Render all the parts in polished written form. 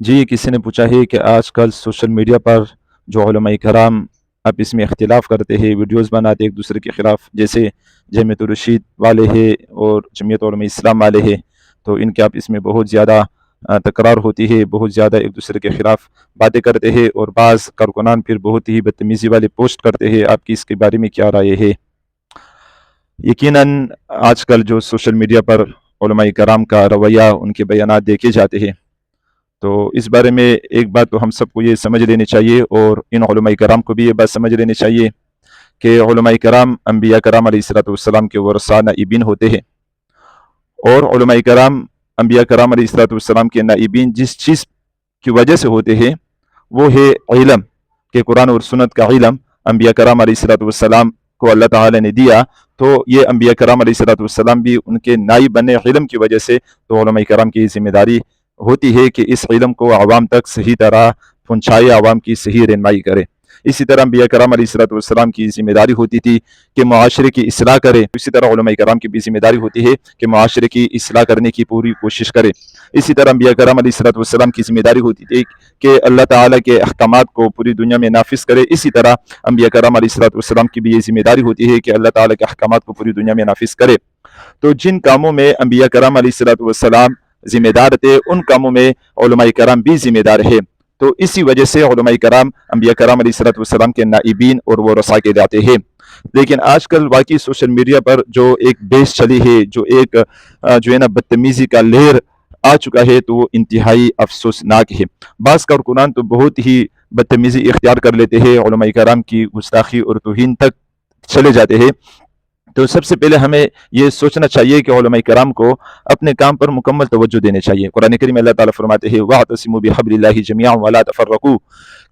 جی، کسی نے پوچھا ہے کہ آج کل سوشل میڈیا پر جو علماء کرام آپس میں اختلاف کرتے ہیں، ویڈیوز بناتے ایک دوسرے کے خلاف، جیسے جامعۃ الرشید والے ہیں اور جمعیت علماء اسلام والے ہیں، تو ان کے آپس میں بہت زیادہ تکرار ہوتی ہے، بہت زیادہ ایک دوسرے کے خلاف باتیں کرتے ہیں، اور بعض کارکنان پھر بہت ہی بدتمیزی والے پوسٹ کرتے ہیں۔ آپ کی اس کے بارے میں کیا رائے ہے؟ یقیناً آج کل جو سوشل میڈیا پر علماء کرام کا رویہ، ان کے بیانات دیکھے جاتے ہیں، تو اس بارے میں ایک بات تو ہم سب کو یہ سمجھ لینی چاہیے، اور ان علماء کرام کو بھی یہ بات سمجھ لینی چاہیے کہ علماء کرام انبیاء کرام علیہ الصلوۃ والسلام کے ورثاء نائبین ہوتے ہیں، اور علماء کرام انبیاء کرام علیہ الصلوۃ والسلام کے نائبین جس چیز کی وجہ سے ہوتے ہیں وہ ہے علم، کہ قرآن اور سنت کا علم انبیاء کرام علیہ الصلوۃ والسلام کو اللہ تعالی نے دیا، تو یہ انبیاء کرام علیہ الصلوۃ والسلام بھی ان کے نائب بنے علم کی وجہ سے، تو علماء کرام کی ذمہ داری ہوتی ہے کہ اس علم کو عوام تک صحیح طرح پہنچائے، عوام کی صحیح رہنمائی کرے۔ اسی طرح انبیاء کرام علیہ الصلوۃ والسلام کی ذمہ داری ہوتی تھی کہ معاشرے کی اصلاح کرے، اسی طرح علماء کرام کی بھی ذمہ داری ہوتی ہے کہ معاشرے کی اصلاح کرنے کی پوری کوشش کرے۔ اسی طرح انبیاء کرام علیہ الصلوۃ والسلام کی ذمہ داری ہوتی تھی کہ اللہ تعالیٰ کے احکامات کو پوری دنیا میں نافذ کرے، اسی طرح انبیاء کرام علیہ الصلوۃ والسلام کی بھی یہ ذمہ داری ہوتی ہے کہ اللہ تعالیٰ کے احکامات کو پوری دنیا میں نافذ کرے۔ تو جن کاموں میں انبیاء کرام علیہ الصلوۃ والسلام ذمہ دار تھے، ان کاموں میں علماء کرام بھی ذمہ دار ہے، تو اسی وجہ سے علماء کرام انبیاء کرام علیہ الصلوۃ والسلام کے نائبین اور ورثاء کے جاتے ہیں۔ لیکن آج کل واقعی سوشل میڈیا پر جو ایک بیس چلی ہے، جو ایک جو ہے نا بدتمیزی کا لہر آ چکا ہے، تو وہ انتہائی افسوسناک ہے۔ بعض کارکنان تو بہت ہی بدتمیزی اختیار کر لیتے ہیں، علماء کرام کی گستاخی اور توہین تک چلے جاتے ہیں۔ تو سب سے پہلے ہمیں یہ سوچنا چاہیے کہ علماء کرام کو اپنے کام پر مکمل توجہ دینے چاہیے۔ قرآن کریم میں اللہ تعالیٰ فرماتے ہیں وَاعْتَصِمُوا بِحَبْلِ اللَّهِ جَمِيعًا وَلَا تَفَرَّقُوا،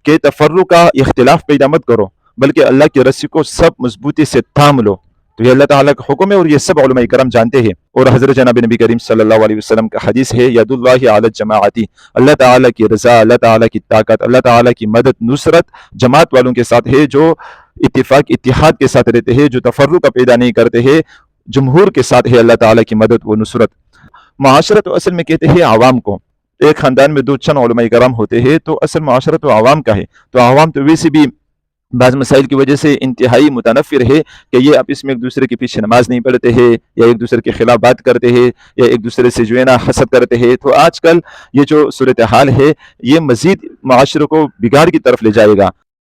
کہ تفرق کا اختلاف پیدا مت کرو، بلکہ اللہ کی رسی کو سب مضبوطی سے تھام لو۔ تو یہ اللہ تعالیٰ کا حکم ہے، اور یہ سب علماء کرام جانتے ہیں۔ اور حضرت جناب نبی کریم صلی اللہ علیہ وسلم کا حدیث ہے ید اللہ علی الجماعتی، اللہ تعالیٰ کی رضا، اللہ تعالیٰ کی طاقت، اللہ تعالیٰ کی مدد، نصرت جماعت والوں کے ساتھ ہے، جو اتفاق اتحاد کے ساتھ رہتے ہیں، جو تفرق کا پیدا نہیں کرتے ہیں، جمہور کے ساتھ ہے اللہ تعالیٰ کی مدد و نصرت۔ معاشرت و اصل میں کہتے ہیں عوام کو، ایک خاندان میں دو چند علماء کرام ہوتے ہیں تو اصل معاشرت و عوام کا ہے، تو عوام تو ویسے بھی بعض مسائل کی وجہ سے انتہائی متنفر ہے کہ یہ آپس میں ایک دوسرے کے پیچھے نماز نہیں پڑھتے ہیں، یا ایک دوسرے کے خلاف بات کرتے ہیں، یا ایک دوسرے سے جو ہے نا حسد کرتے ہیں۔ تو آج کل یہ جو صورتحال ہے، یہ مزید معاشرے کو بگاڑ کی طرف لے جائے گا۔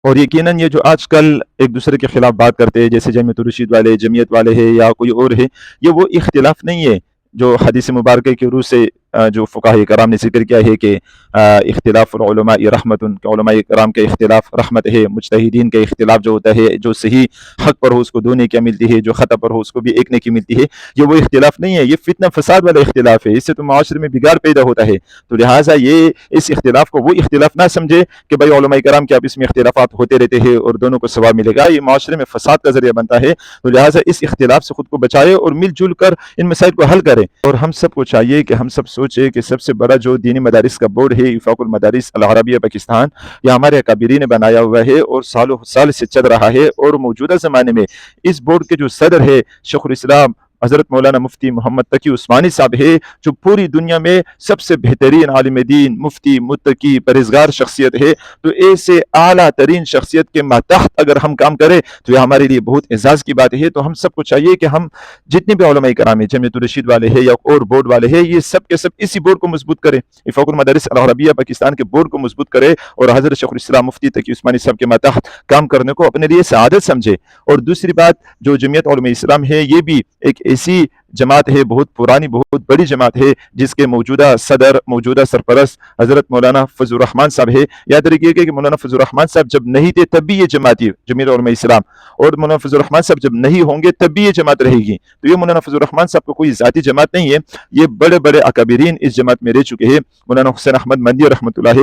اور یقیناً یہ جو آج کل ایک دوسرے کے خلاف بات کرتے ہیں، جیسے جامعۃ الرشید والے، جمعیت والے ہیں، یا کوئی اور ہے، یہ وہ اختلاف نہیں ہے جو حدیث مبارکہ کی روح سے جو فقہاء کرام نے ذکر کیا ہے کہ اختلاف العلماء رحمت، کہ علماء کرام کے اختلاف رحمت ہے، مجتہدین کے اختلاف جو ہوتا ہے، جو صحیح حق پر ہو اس کو دو نیکیاں ملتی ہے، جو خطا پر ہو اس کو بھی ایک نیکی ملتی ہے، یہ وہ اختلاف نہیں ہے، یہ فتنہ فساد والا اختلاف ہے، اس سے تو معاشرے میں بگاڑ پیدا ہوتا ہے۔ تو لہٰذا یہ اس اختلاف کو وہ اختلاف نہ سمجھے کہ بھائی علماء کرام کے آپس میں اختلافات ہوتے رہتے ہیں اور دونوں کو ثواب ملے گا، یہ معاشرے میں فساد کا ذریعہ بنتا ہے۔ تو لہٰذا اس اختلاف سے خود کو بچائے اور مل جل کر ان مسائل کو حل کرے۔ اور ہم سب کو چاہیے کہ ہم سب سوچے کہ سب سے بڑا جو دینی مدارس کا بورڈ ہے وفاق المدارس العربیہ پاکستان، یہ ہمارے اکابرین نے بنایا ہوا ہے اور سالوں سال سے چل رہا ہے، اور موجودہ زمانے میں اس بورڈ کے جو صدر ہے شیخ الاسلام حضرت مولانا مفتی محمد تقی عثمانی صاحب ہے، جو پوری دنیا میں سب سے بہترین عالم دین، مفتی، متقی، پرہیزگار شخصیت ہے۔ تو ایسے اعلیٰ ترین شخصیت کے ماتحت اگر ہم کام کریں تو یہ ہمارے لیے بہت اعزاز کی بات ہے۔ تو ہم سب کو چاہیے کہ ہم جتنے بھی علماء کرام ہیں، جامعۃ الرشید والے ہیں یا اور بورڈ والے ہیں، یہ سب کے سب اسی بورڈ کو مضبوط کریں، وفاق المدارس العربیہ پاکستان کے بورڈ کو مضبوط کرے، اور حضرت شیخ الاسلام مفتی تقی عثمانی صاحب کے ماتحت کام کرنے کو اپنے لیے سعادت سمجھے۔ اور دوسری بات، جو جمعیت علماء اسلام ہے، یہ بھی ایک ایسی جماعت ہے، بہت پرانی، بہت بڑی جماعت ہے، جس کے موجودہ صدر، موجودہ سرپرست حضرت مولانا فضل الرحمان صاحب ہے۔ یاد رکھیے کہ مولانا فضل الرحمان صاحب جب نہیں تھے تب بھی یہ جماعت تھی، جمعیت علماء اسلام، اور مولانا فضل الرحمان صاحب جب نہیں ہوں گے تب بھی یہ جماعت رہے گی۔ تو یہ مولانا فضل الرحمان صاحب کو کوئی ذاتی جماعت نہیں ہے، یہ بڑے بڑے اکابرین اس جماعت میں رہ چکے ہیں۔ مولانا حسین احمد مندی رحمۃ اللہ،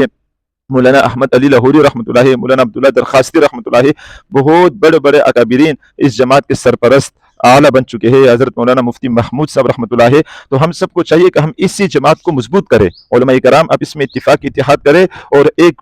مولانا احمد علی لاہوری رحمۃ اللہ، مولانا عبداللہ درخواستی رحمۃ اللہ، بہت بڑے بڑے اکابرین اس جماعت کے سرپرست اعلیٰ بن چکے ہیں، حضرت مولانا مفتی محمود صاحب رحمۃ اللہ ہے۔ تو ہم سب کو چاہیے کہ ہم اسی جماعت کو مضبوط کریں، علماء کرام اب اس میں اتفاق اتحاد کریں، اور ایک